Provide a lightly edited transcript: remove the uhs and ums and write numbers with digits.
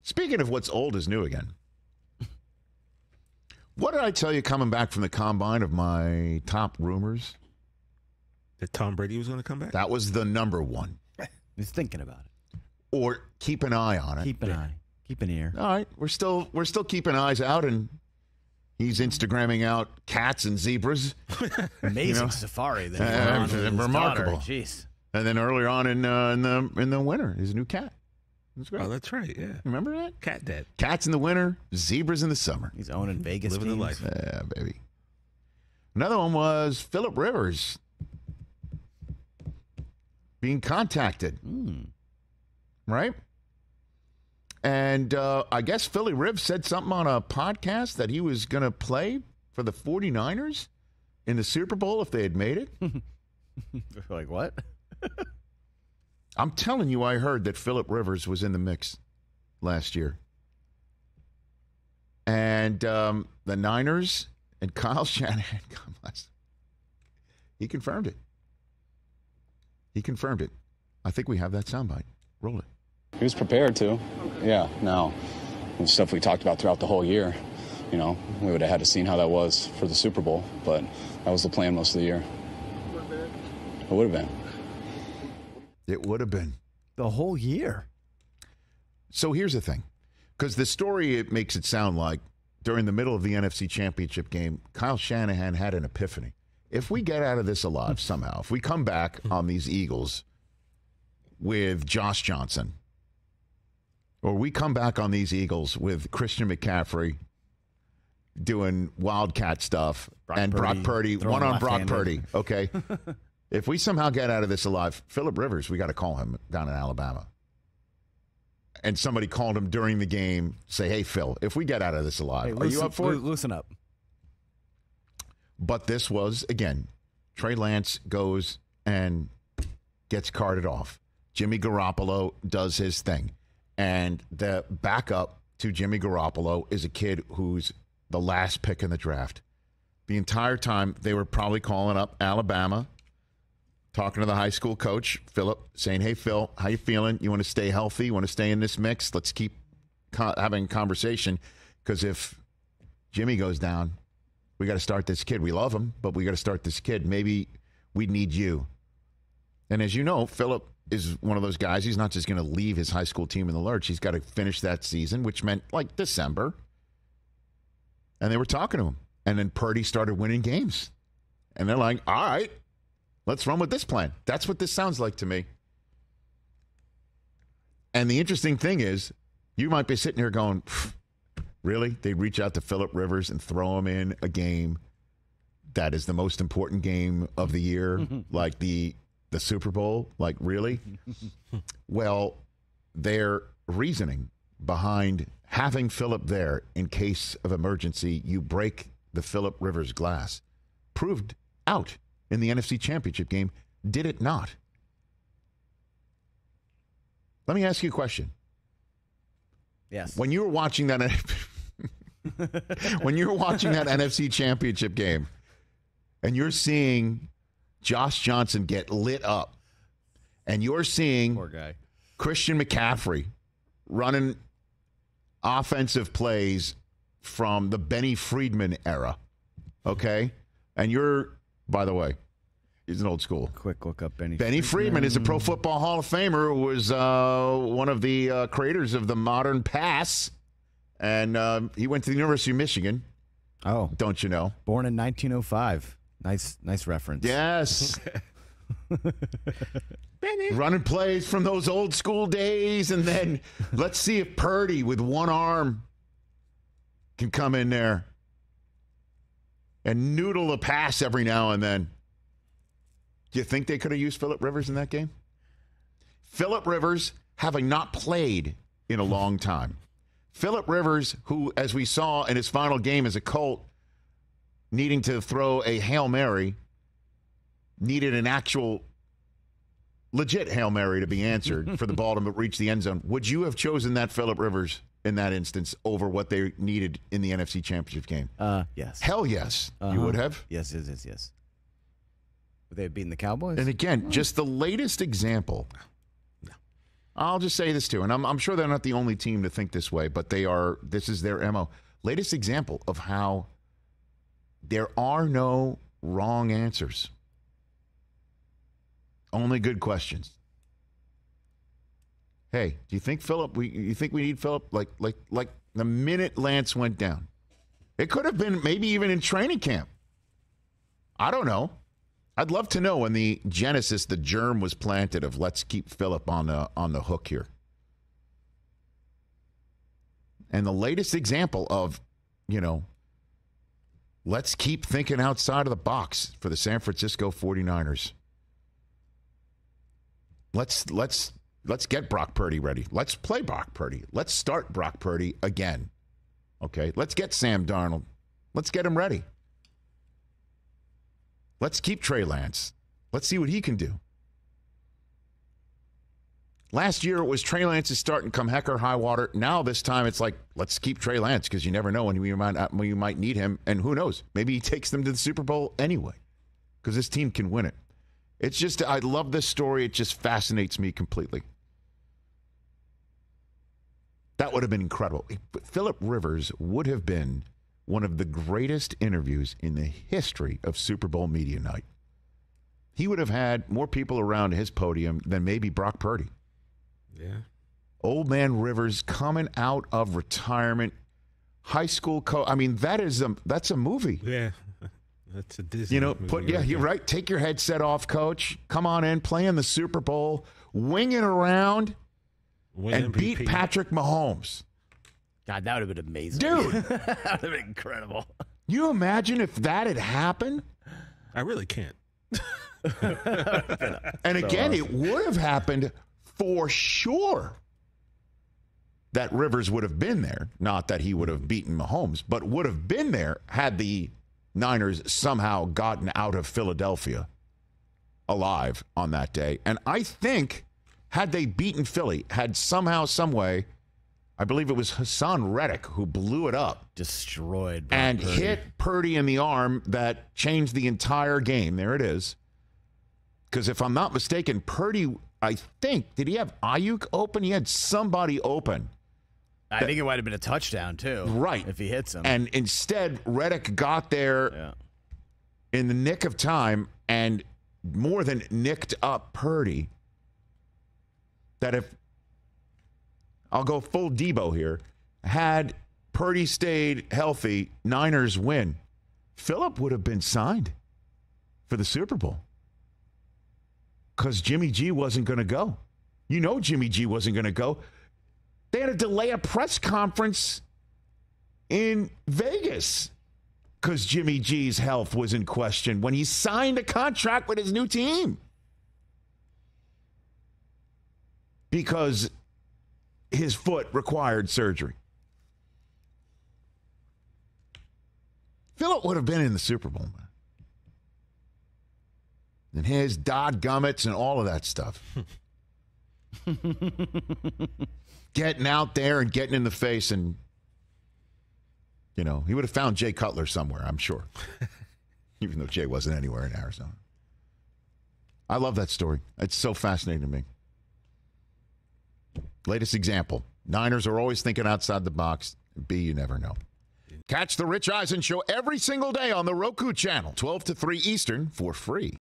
Speaking of what's old is new again. What did I tell you coming back from the combine of my top rumors? That Tom Brady was going to come back? That was the number one. He's thinking about it. Or keep an eye on it. Keep an eye. Keep an ear. All right. We're still keeping eyes out, and he's Instagramming out cats and zebras. Amazing safari that he's on remarkable. Jeez. And then earlier on in the winter, his new cat. That's great. Oh, that's right. Yeah. Remember that? Cat Dad. Cats in the winter, zebras in the summer. He's owning Vegas Living the teams. life. Yeah, baby. Another one was Phillip Rivers being contacted. Right? And I guess Philly Rivers said something on a podcast that he was going to play for the 49ers in the Super Bowl if they had made it. Like, what? I'm telling you, I heard that Phillip Rivers was in the mix last year. And the Niners and Kyle Shanahan, he confirmed it. He confirmed it. I think we have that soundbite. Roll it. He was prepared to. Yeah, now, the stuff we talked about throughout the whole year, we would have had to seen how that was for the Super Bowl, but that was the plan most of the year. It would have been. It would have been. The whole year. So here's the thing. Because the story, it makes it sound like during the middle of the NFC Championship game, Kyle Shanahan had an epiphany. If we get out of this alive somehow, if we come back on these Eagles with Josh Johnson, or we come back on these Eagles with Christian McCaffrey doing Wildcat stuff, Brock Purdy, one on Brock Purdy, okay? If we somehow get out of this alive, Phillip Rivers, we got to call him down in Alabama. And somebody called him during the game, say, hey, Phil, if we get out of this alive, are you up for it? Loosen up. But this was, again, Trey Lance goes and gets carted off. Jimmy Garoppolo does his thing. And the backup to Jimmy Garoppolo is a kid who's the last pick in the draft. The entire time, they were probably calling up Alabama, talking to the high school coach, Phillip, saying, hey, Phil, how you feeling? You want to stay healthy? You want to stay in this mix? Let's keep having a conversation, because if Jimmy goes down, we got to start this kid. We love him, but we got to start this kid. Maybe we need you. And as you know, Phillip is one of those guys. He's not just going to leave his high school team in the lurch. He's got to finish that season, which meant like December. And they were talking to him. And then Purdy started winning games. And they're like, all right, let's run with this plan. That's what this sounds like to me. And the interesting thing is, you might be sitting here going, really? They'd reach out to Phillip Rivers and throw him in a game that is the most important game of the year, like the Super Bowl? Like, really? Well, their reasoning behind having Phillip there in case of emergency, you break the Phillip Rivers glass, proved out in the NFC Championship game, did it not? Let me ask you a question. Yes. When you were watching that NFC Championship game and you're seeing Josh Johnson get lit up and you're seeing Poor guy. Christian McCaffrey running offensive plays from the Benny Friedman era, okay? And you're, by the way, he's an old school. Quick look up Benny Friedman is a Pro Football Hall of Famer, who was one of the creators of the modern pass. And he went to the University of Michigan. Oh. Don't you know? Born in 1905. Nice reference. Yes. Benny. Running plays from those old school days. And then let's see if Purdy with one arm can come in there and noodle a pass every now and then. Do you think they could have used Phillip Rivers in that game? Phillip Rivers, having not played in a long time. Phillip Rivers, who, as we saw in his final game as a Colt, needing to throw a Hail Mary, needed an actual legit Hail Mary to be answered for the ball to reach the end zone. Would you have chosen that Phillip Rivers in that instance over what they needed in the NFC Championship game? Yes. Hell yes. You would have? Yes. Would they have beaten the Cowboys? And again, just the latest example I'll just say this too, and I'm sure they're not the only team to think this way, but this is their MO. Latest example of how there are no wrong answers. Only good questions. Hey, do you think you think we need Phillip? Like the minute Lance went down. It could have been maybe even in training camp. I don't know. I'd love to know when the genesis, the germ was planted of let's keep Phillip on the hook here. And the latest example of, let's keep thinking outside of the box for the San Francisco 49ers. Let's get Brock Purdy ready. Let's play Brock Purdy. Let's start Brock Purdy again. Okay, let's get Sam Darnold. Let's get him ready. Let's keep Trey Lance. Let's see what he can do. Last year, it was Trey Lance's starting come heck or high water. Now this time, it's like, let's keep Trey Lance because you never know when you might need him. And who knows? Maybe he takes them to the Super Bowl anyway because this team can win it. It's just, I love this story. It just fascinates me completely. That would have been incredible. Phillip Rivers would have been one of the greatest interviews in the history of Super Bowl media night. He would have had more people around his podium than maybe Brock Purdy. Yeah. Old man Rivers coming out of retirement, high school coach. I mean, that's a movie. Yeah. That's a Disney movie. You're right. Take your headset off, coach. Come on in, play in the Super Bowl, wing it around, and MVP. Beat Patrick Mahomes. God, that would have been amazing. Dude. That would have been incredible. You imagine if that had happened? I really can't. And again, it would have happened for sure that Rivers would have been there. Not that he would have beaten Mahomes, but would have been there had the Niners somehow gotten out of Philadelphia alive on that day. And I think had they beaten Philly, had somehow, some way, I believe it was Hassan Reddick who blew it up. Destroyed. And Purdy. hit Purdy in the arm that changed the entire game. There it is. Because if I'm not mistaken, Purdy, I think, did he have Ayuk open? He had somebody open. I think it might have been a touchdown, too. Right. If he hits him. And instead, Reddick got there in the nick of time and more than nicked up Purdy. That if, I'll go full Debo here, had Purdy stayed healthy, Niners win, Phillip would have been signed for the Super Bowl. Because Jimmy G wasn't going to go. You know Jimmy G wasn't going to go. They had to delay a press conference in Vegas because Jimmy G's health was in question when he signed a contract with his new team. Because his foot required surgery. Phillip would have been in the Super Bowl, man. And his dodgummits and all of that stuff. Getting out there and getting in the face and, he would have found Jay Cutler somewhere, I'm sure. Even though Jay wasn't anywhere in Arizona. I love that story. It's so fascinating to me. Latest example. Niners are always thinking outside the box. B, you never know. Catch the Rich Eisen Show every single day on the Roku channel, 12 to 3 Eastern, for free.